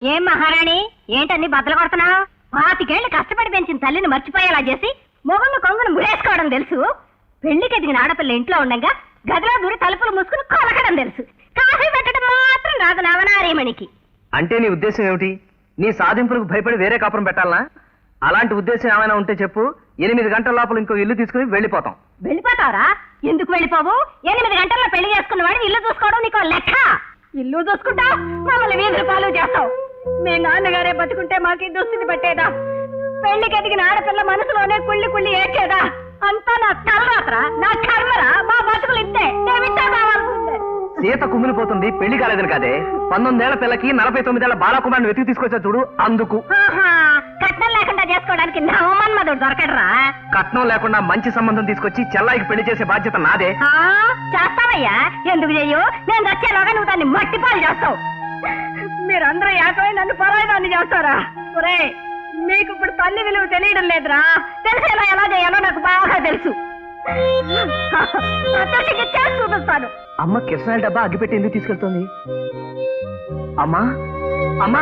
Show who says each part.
Speaker 1: ఏం మహారాణి, ఏంటన్ని బద్దలు కొడుతున్నావు? 25 కష్టపడి పెంచిన తల్లిని మర్చిపోయేలా చేసి మొగుళ్ళు కొంగును ముడేసుకోవడం తెలుసు. పెళ్లికి ఎదిగిన ఆడపిల్ల ఇంట్లో ఉండగా గదిలో దూరి తలుపులు మూసుకుని కొలకడం తెలుసు. కాఫీ పెట్టడం మాత్రం రాదు నవనారీమణికి.
Speaker 2: అంటే నీ ఉద్దేశం ఏమిటి? నీ సాధింపులకు భయపడి వేరే కాపురం పెట్టాలనా? అలాంటి ఉద్దేశం ఏమైనా ఉంటే చెప్పు. 8 గంటల లోపల ఇంకో ఇల్లు తీసుకుని వెళ్ళిపోతాం.
Speaker 1: వెళ్ళిపోతావరా? ఎందుకు వెళ్ళిపోవు? 8 గంటల్లో పెళ్లి చేసుకున్న వాడిని ఇల్లు చూసుకోవడం నీకు లెక్క. ఇల్లు చూసుకుంటా మమ్మల్ని వీధులు పాలు చేస్తావు. మీ నాన్నగారే బతుకుంటే మాకు ఈ దుస్థితి పట్టేదా? పెళ్లికి ఎదిగిన ఆడపిల్ల మనసులోనే కుళ్ళి కుళ్ళి ఏడ్చేదా? అంతా నా తలరాత్రా, నా కర్మరా. మా బతుకులు ఇంతే. మేమింటే కావాల్సిందే.
Speaker 2: సీత కుమిలిపోతుంది, పెళ్లి కాలేదని కాదే. 19 ఏళ్ల పిల్లకి 49 ఏళ్ల బాలకుమారిని వెతికి తీసుకొచ్చా చూడు, అందుకు.
Speaker 1: కట్నం లేకుండా చేసుకోవడానికి నవమన్మధుడు దొరకడరా?
Speaker 2: కట్నం లేకుండా మంచి సంబంధం తీసుకొచ్చి చెల్లాయికి పెళ్లి చేసే బాధ్యత నాదే.
Speaker 1: చేస్తావయ్యా, ఎందుకు చెయ్యు? నేను వచ్చేలోగా నువ్వు దాన్ని మట్టిపాలు చేస్తావు. మీరందరూ ఏకమై నన్ను పరాయిదాన్ని చేస్తారా? ఒరే, మీకు ఇప్పుడు తల్లి విలువ తెలియడం లేదురా. తెలిసేలా ఎలా చేయాలో నాకు బాగా తెలుసు. చేసి చూపిస్తాను.
Speaker 2: అమ్మ కిరసనాయిల డబ్బా అగ్గిపెట్టి ఎందుకు తీసుకెళ్తుంది? అమ్మా, అమ్మా.